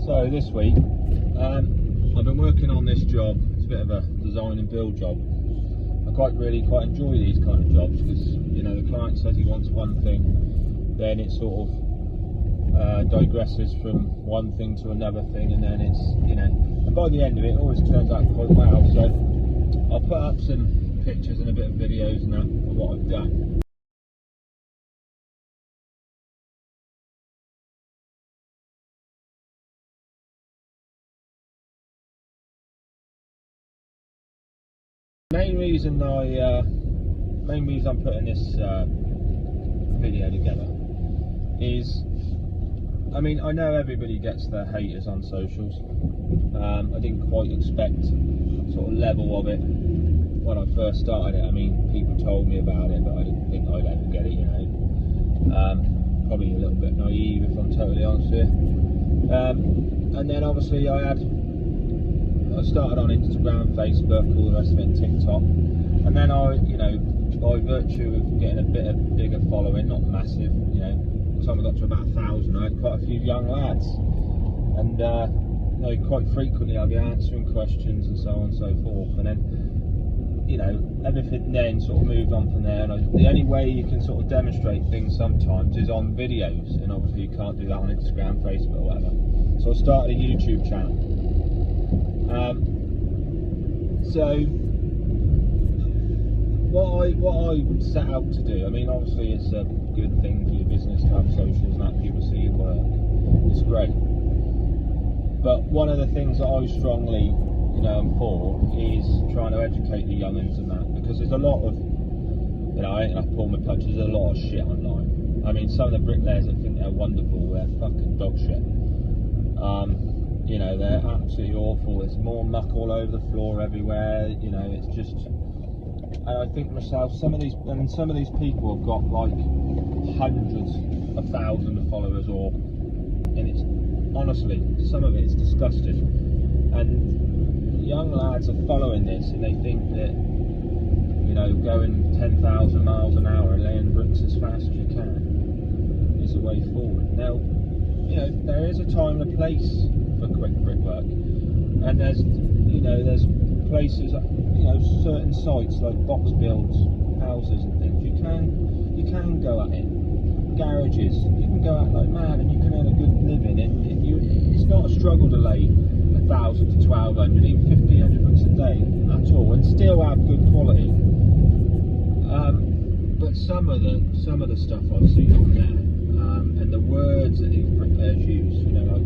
So this week, I've been working on this job. It's a bit of a design and build job. I really quite enjoy these kind of jobs because, you know, the client says he wants one thing, then it sort of digresses from one thing to another thing, and then it's, you know, and by the end of it, it always turns out quite well. So I'll put up some pictures and a bit of videos and that of what I've done. Main reason I'm putting this video together is, I mean, I know everybody gets their haters on socials. I didn't quite expect sort of level of it when I first started it. I mean, people told me about it, but I didn't think I'd ever get it, you know. Probably a little bit naive, if I'm totally honest with you. And then obviously I started on Instagram, Facebook, all the rest of it, and TikTok. And then you know, by virtue of getting a bit of bigger following, not massive, you know, by the time I got to about 1,000, I had quite a few young lads. And you know, quite frequently I'll be answering questions and so on and so forth. And then, you know, everything then sort of moved on from there. And the only way you can sort of demonstrate things sometimes is on videos. And obviously you can't do that on Instagram, Facebook, or whatever. So I started a YouTube channel. So what I set out to do, I mean, obviously it's a good thing for your business to have socials and that people see your work. It's great. But one of the things that I strongly, you know, am for is trying to educate the young'uns and that, because there's a lot of, you know, I ain't gonna pull my punches, there's a lot of shit online. I mean, some of the bricklayers that think they're wonderful, they're fucking dog shit. You know, they're absolutely awful. There's more muck all over the floor everywhere. You know, it's just. And I think to myself, some of these people have got like hundreds of thousands of followers, and it's honestly, some of it's disgusting. And young lads are following this, and they think that, you know, going 10,000 miles an hour and laying bricks as fast as you can is the way forward. Now, you know, there is a time and a place for quick brickwork, and there's places, you know, certain sites like box builds, houses and things, you can go at it. Garages, you can go at like mad, and you can earn a good living, and it's not a struggle to lay 1,000 to 1,200, even 1,500 bricks a day at all, and still have good quality. But some of the stuff I've seen on there, and the words that these bricklayers use, you know, like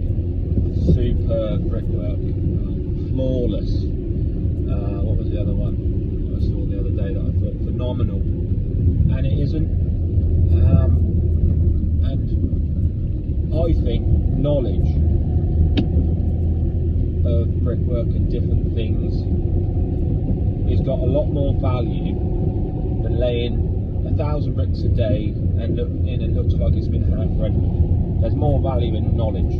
superb brickwork, flawless. What was the other one I saw the other day that I thought phenomenal? And it isn't. And I think knowledge of brickwork and different things has got a lot more value than laying 1,000 bricks a day and it looks like it's been half-rendered. There's more value in knowledge.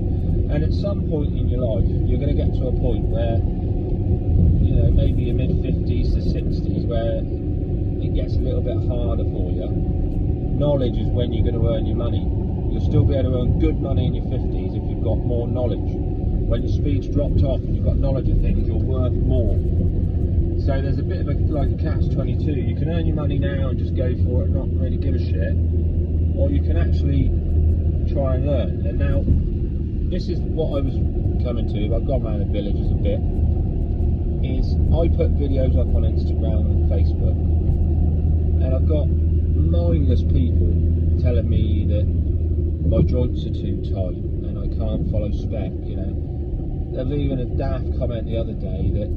And at some point in your life, you're going to get to a point where, you know, maybe your mid-50s to 60s, where it gets a little bit harder for you. Knowledge is when you're going to earn your money. You'll still be able to earn good money in your 50s if you've got more knowledge. When your speed's dropped off and you've got knowledge of things, you're worth more. So there's a bit of like a catch-22. You can earn your money now and just go for it, not really give a shit, or you can actually try and learn. And now, this is what I was coming to. I've gone around the villages a bit. Is I put videos up on Instagram and Facebook, and I've got mindless people telling me that my joints are too tight and I can't follow spec. You know, there's even a daft comment the other day that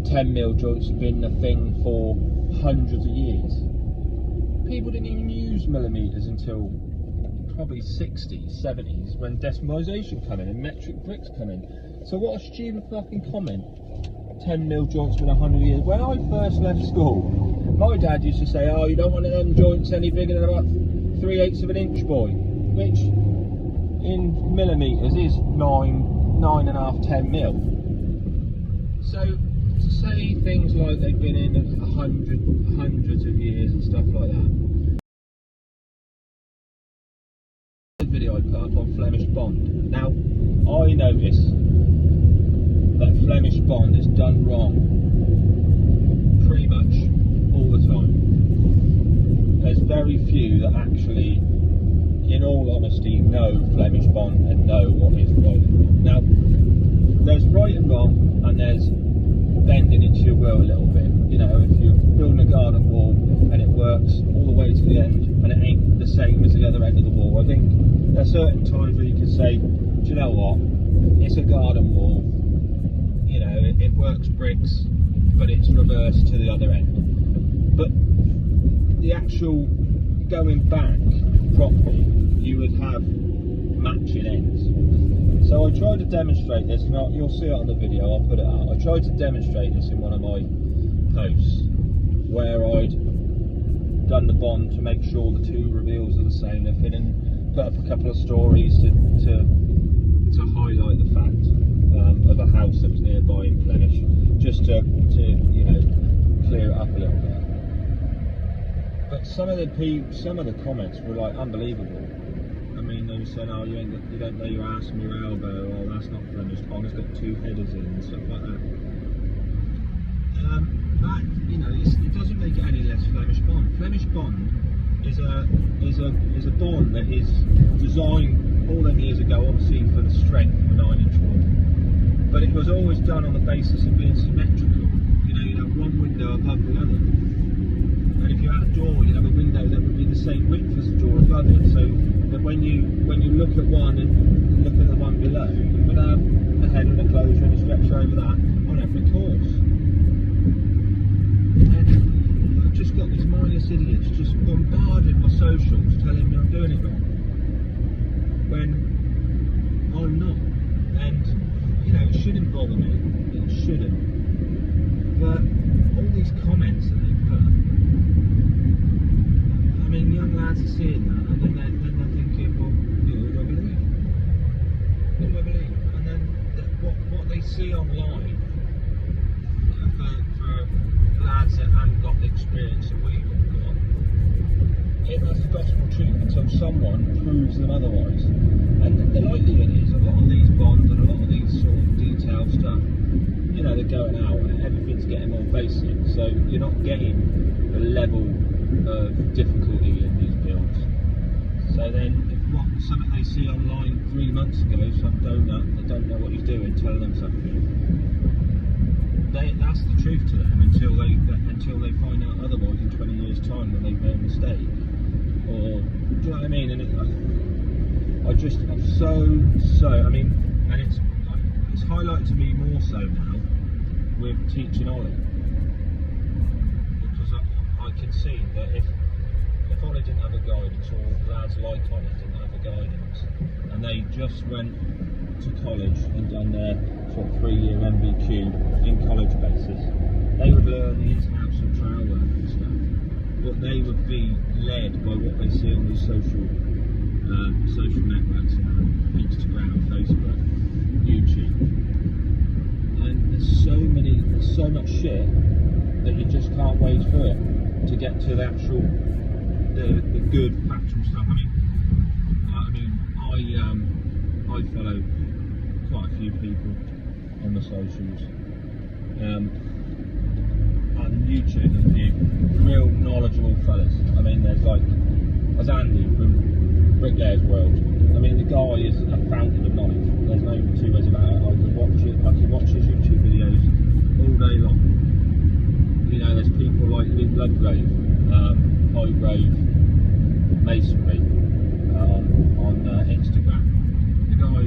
10mm joints have been a thing for hundreds of years. People didn't even use millimeters until probably 60s, 70s, when decimalisation come in and metric bricks come in. So what a stupid fucking comment. 10mm joints been 100 years. When I first left school, my dad used to say, oh, you don't want them joints any bigger than about 3/8 of an inch, boy, which in millimetres is 9.5, 10mm. So to say things like they've been in hundreds of years and stuff like that. The video I put up on Flemish bond. Now, I notice Flemish bond is done wrong pretty much all the time. There's very few that actually, in all honesty, know Flemish bond and know what is right and wrong. Now, there's right and wrong, and there's bending it to your will a little bit. You know, if you're building a garden wall and it works all the way to the end and it ain't the same as the other end of the wall, I think there are certain times where you could say, do you know what, it's a garden wall, you know, it works bricks, but it's reversed to the other end. But the actual going back properly, you would have matching ends. So I tried to demonstrate this, and you'll see it on the video, I'll put it out. I tried to demonstrate this in one of my posts, where I'd done the bond to make sure the two reveals are the same. I've been and put up a couple of stories to highlight the fact of a house that was nearby in Flemish, just to you know, clear it up a little bit. But some of the comments were like unbelievable. I mean, they were saying, "Oh, you don't know your ass from your elbow," or "That's not Flemish bond, it's got two headers in," and stuff like that. That, you know, it doesn't make it any less Flemish bond. Flemish bond is a bond that is designed all them years ago, obviously for the strength of a 9-inch wall. But it was always done on the basis of being symmetrical. You know, you'd have one window above the other. And if you had a door, you'd have a window that would be the same width as the door above it. So that when you look at one and look at the one below, you would have a header and a closure and a stretcher over that on every course. And I've just got these mindless idiots just bombarded my socials telling me I'm doing it wrong, when I'm not. And you know, it shouldn't bother me, it shouldn't. But all these comments that they put, I mean, young lads are seeing that, and then they're thinking, well, you know, what do I believe? What do I believe? And then what they see online, for lads that haven't got the experience that we've got, that's the gospel truth until someone proves them otherwise. And the likelihood is, a lot of these bonds and a lot of these sort of detailed stuff, you know, they're going out and everything's getting more basic, so you're not getting the level of difficulty in these builds. So then, something they see online 3 months ago, some donut that don't know what he's doing, telling them something, that's the truth to them until they find out otherwise in 20 years' time when they've made a mistake. Or, do you know what I mean? And I'm so, I mean, and it's highlighted to me more so now with teaching Ollie, because I can see that if Ollie didn't have a guidance, or lads like Ollie didn't have a guidance, and they just went to college and done their sort of 3-year MVQ in college basis, they would learn the ins and outs of trowel work and stuff, but they would be led by what they see on these social networks, Instagram, Facebook, YouTube, and there's so much shit that you just can't wade through it to get to the actual the good factual stuff. I follow quite a few people on the socials, and YouTube, there's a few real knowledgeable fellas. I mean, there's Andy from Bricklayer's World. I mean, the guy is a fountain of knowledge. There's no two ways about it. I could watch his YouTube videos all day long. You know, there's people like Luke Lovegrave, Highgrave Masonry on Instagram. The guy,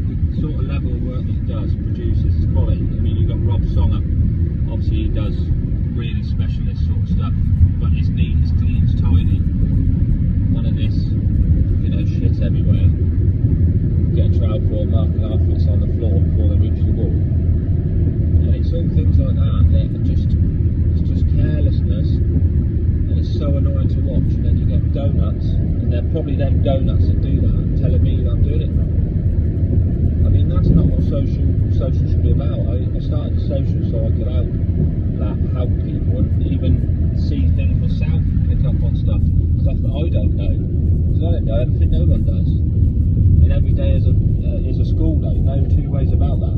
the sort of level of work that he does, produces, is quality. I mean, you've got Rob Songer. Obviously, he does really specialist sort of stuff, but it's neat, it's clean, it's tidy. None of this, you know, shit everywhere. Get a trowel floor, marking outfits on the floor before they reach the wall. And it's all things like that. It's just carelessness, and it's so annoying to watch. And then you get donuts, and they're probably them donuts that do that, telling me that I'm doing it wrong. I mean, that's not what social should be about. I started the social so I could help people and even see things myself, pick up on stuff that I don't know, because I don't know everything no one does. And every day is a school day, no two ways about that.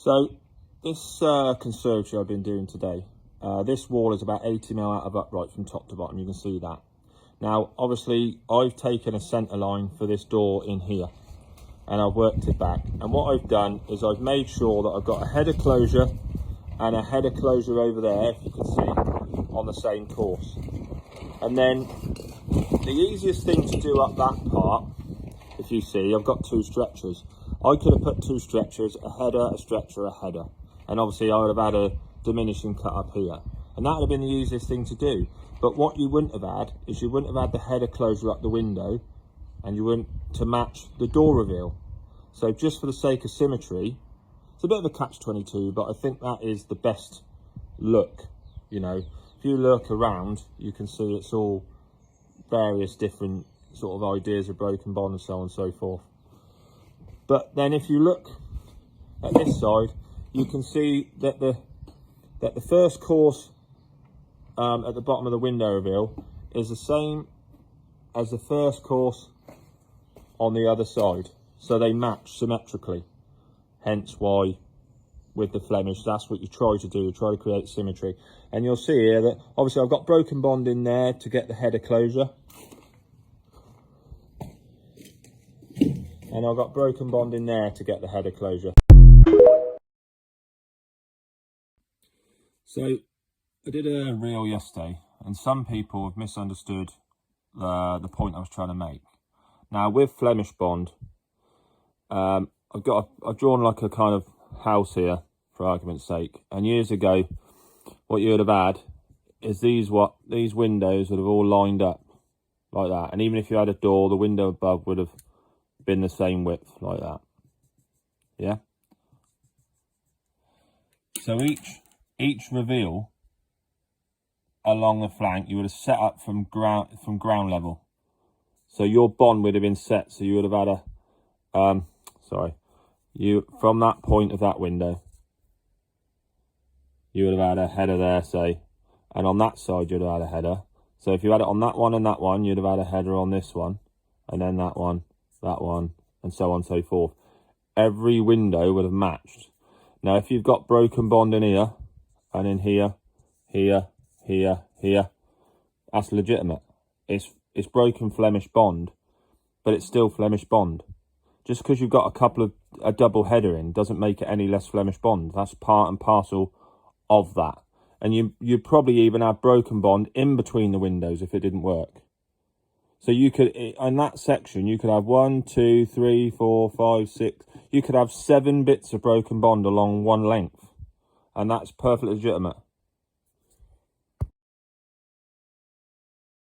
So this conservatory I've been doing today, this wall is about 80mm out of upright from top to bottom, you can see that. Now obviously I've taken a centre line for this door in here and I've worked it back, and what I've done is I've made sure that I've got a header closure and a header closure over there, if you can see, on the same course. And then the easiest thing to do up that part, if you see, I've got two stretchers. I could have put two stretchers, a header, a stretcher, a header, and obviously I would have had a diminishing cut up here, and that would have been the easiest thing to do. But what you wouldn't have had is you wouldn't have had the header closure up the window, and you wouldn't to match the door reveal. So just for the sake of symmetry, it's a bit of a catch-22, but I think that is the best look. You know, if you look around, you can see it's all various different sort of ideas of broken bond and so on and so forth. But then if you look at this side, you can see that the first course at the bottom of the window reveal is the same as the first course on the other side. So they match symmetrically. Hence why with the Flemish, that's what you try to do, you try to create symmetry. And you'll see here that obviously I've got broken bond in there to get the header closure. And I've got broken bond in there to get the header closure. So I did a reel yesterday, and some people have misunderstood the point I was trying to make. Now with Flemish bond, I've drawn like a kind of house here for argument's sake, and years ago what you would have had is these windows would have all lined up like that, and even if you had a door, the window above would have been the same width like that. Yeah, so each reveal along the flank you would have set up from ground level, so your bond would have been set, so you would have had a from that point of that window you would have had a header there, say, and on that side you'd have had a header. So if you had it on that one and that one, you'd have had a header on this one, and then that one, and so on and so forth. Every window would have matched. Now if you've got broken bond in here and in here, that's legitimate. It's broken Flemish bond, but it's still Flemish bond. Just because you've got a double header in doesn't make it any less Flemish bond. That's part and parcel of that. And you'd probably even have broken bond in between the windows if it didn't work. So you could, in that section, you could have 1, 2, 3, 4, 5, 6. You could have 7 bits of broken bond along one length, and that's perfectly legitimate.